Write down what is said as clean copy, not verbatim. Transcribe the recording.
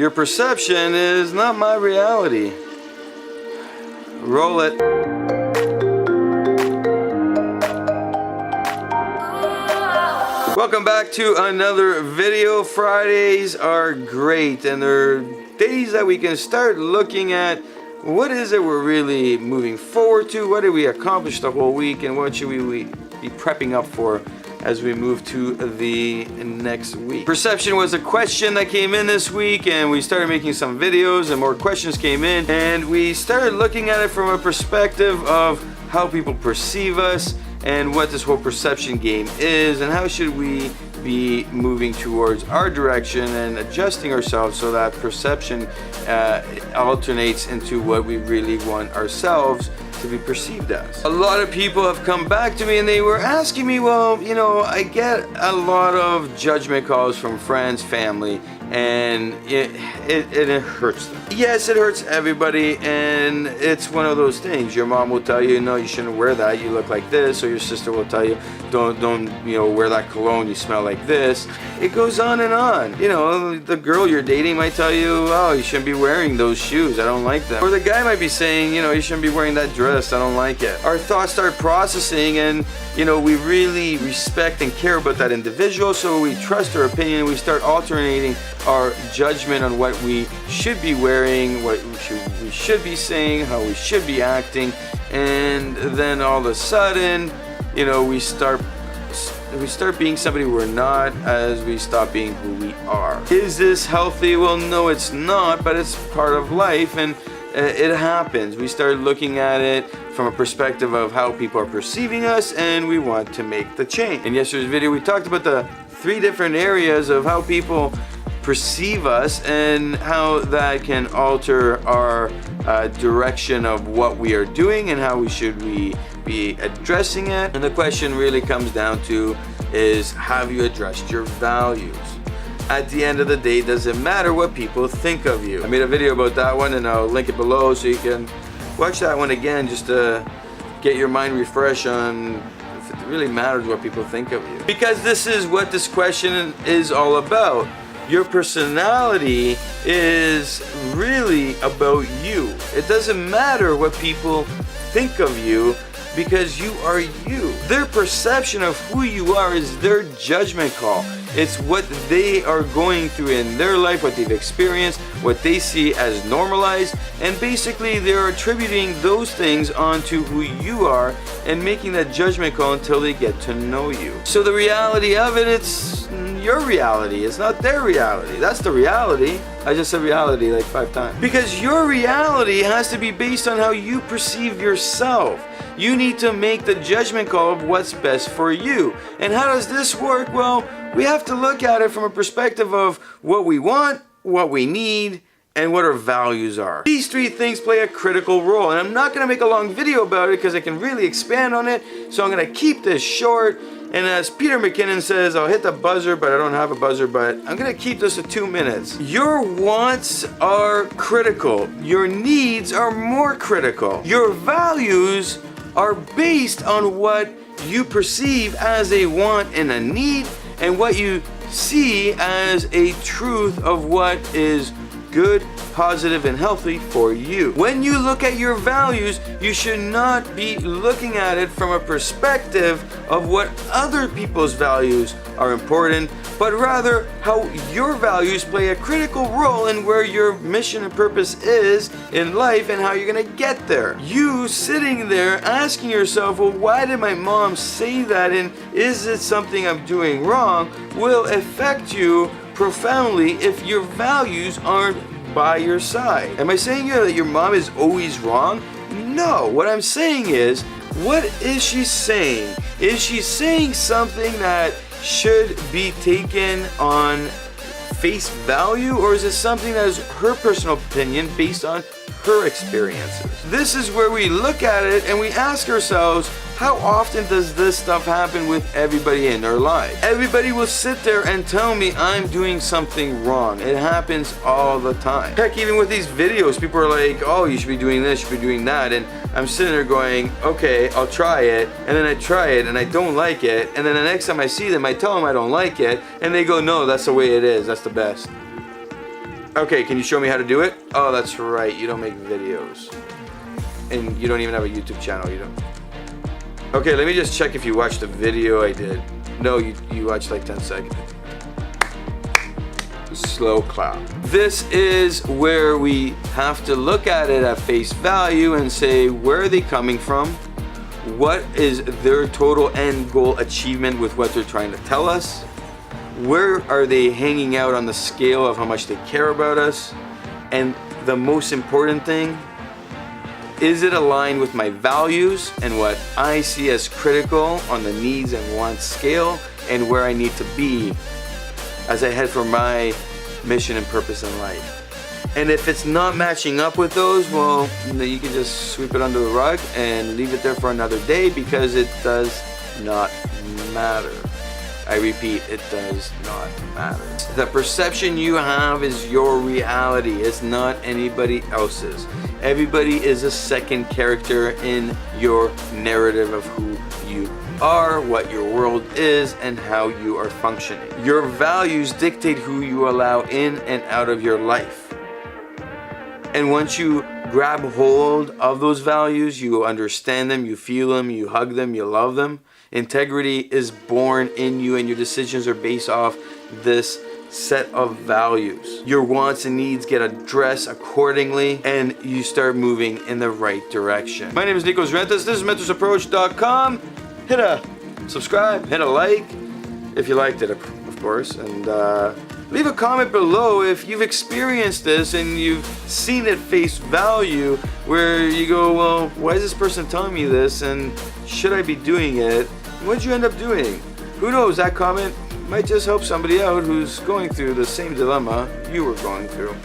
Your perception is not my reality. Roll it. Welcome back to another video. Fridays are great, and they're days that we can start looking at what is it we're really moving forward to, what did we accomplish the whole week, and what should we be prepping up for as we move to the next week. Perception was a question that came in this week, and we started making some videos and more questions came in, and we started looking at it from a perspective of how people perceive us and what this whole perception game is, and how should we be moving towards our direction and adjusting ourselves so that perception alternates into what we really want ourselves to be perceived as. A lot of people have come back to me and they were asking me, well, you know, I get a lot of judgment calls from friends, family, and it hurts them. Yes, it hurts everybody, and it's one of those things. Your mom will tell you, no, you shouldn't wear that, you look like this, or your sister will tell you, don't wear that cologne, you smell like this. It goes on and on. You know, the girl you're dating might tell you, oh, you shouldn't be wearing those shoes, I don't like them. Or the guy might be saying, you know, you shouldn't be wearing that dress, I don't like it. Our thoughts start processing, and you know, we really respect and care about that individual, so we trust their opinion. We start alternating our judgment on what we should be wearing, what we should be saying, how we should be acting, and then all of a sudden, you know, we start being somebody we're not as we stop being who we are. Is this healthy? Well, no, it's not, but it's part of life, and it happens. We start looking at it from a perspective of how people are perceiving us, and we want to make the change. In yesterday's video, we talked about the 3 different areas of how people perceive us and how that can alter our direction of what we are doing and how we should be addressing it. And the question really comes down to is, have you addressed your values? At the end of the day, does it matter what people think of you? I made a video about that one, and I'll link it below so you can watch that one again just to get your mind refreshed on if it really matters what people think of you. Because this is what this question is all about. Your personality is really about you. It doesn't matter what people think of you, because you are you. Their perception of who you are is their judgment call. It's what they are going through in their life, what they've experienced, what they see as normalized, and basically they're attributing those things onto who you are and making that judgment call until they get to know you. So the reality of it, it's your reality, it's not their reality. That's the reality. I just said reality like 5 times. Because your reality has to be based on how you perceive yourself. You need to make the judgment call of what's best for you. And how does this work? Well, we have to look at it from a perspective of what we want, what we need, and what our values are. These 3 things play a critical role, and I'm not going to make a long video about it because I can really expand on it, so I'm going to keep this short. And as Peter McKinnon says, I'll hit the buzzer, but I don't have a buzzer, but I'm going to keep this at 2 minutes. Your wants are critical. Your needs are more critical. Your values are based on what you perceive as a want and a need, and what you see as a truth of what is good, positive, and healthy for you. When you look at your values, you should not be looking at it from a perspective of what other people's values are important, but rather how your values play a critical role in where your mission and purpose is in life and how you're gonna get there. You sitting there asking yourself, well, why did my mom say that, and is it something I'm doing wrong, will affect you profoundly if your values aren't by your side. Am I saying that your mom is always wrong? No. What I'm saying is, what is she saying? Is she saying something that should be taken on face value, or is it something that is her personal opinion based on her experiences? This is where we look at it and we ask ourselves, how often does this stuff happen with everybody in their life? Everybody will sit there and tell me I'm doing something wrong. It happens all the time. Heck, even with these videos, people are like, oh, you should be doing this, you should be doing that. And I'm sitting there going, okay, I'll try it. And then I try it and I don't like it. And then the next time I see them, I tell them I don't like it. And they go, no, that's the way it is. That's the best. Okay, can you show me how to do it? Oh, that's right, you don't make videos. And you don't even have a YouTube channel, you don't. Okay, let me just check if you watched the video I did. No, you watched like 10 seconds. Slow clap. This is where we have to look at it at face value and say, where are they coming from? What is their total end goal achievement with what they're trying to tell us? Where are they hanging out on the scale of how much they care about us? And the most important thing, is it aligned with my values and what I see as critical on the needs and wants scale, and where I need to be as I head for my mission and purpose in life? And if it's not matching up with those, well, you can just sweep it under the rug and leave it there for another day, because it does not matter. I repeat, it does not matter. The perception you have is your reality. It's not anybody else's. Everybody is a second character in your narrative of who you are, what your world is, and how you are functioning. Your values dictate who you allow in and out of your life. And once you grab hold of those values, you understand them, you feel them, you hug them, you love them. Integrity is born in you, and your decisions are based off this set of values. Your wants and needs get addressed accordingly, and you start moving in the right direction. My name is Nikos Rentas. This is mentorsapproach.com. Hit a subscribe, hit a like if you liked it, of course, and leave a comment below if you've experienced this and you've seen it face value, where you go, well, why is this person telling me this, and should I be doing it? What'd you end up doing? Who knows, that comment might just help somebody out who's going through the same dilemma you were going through.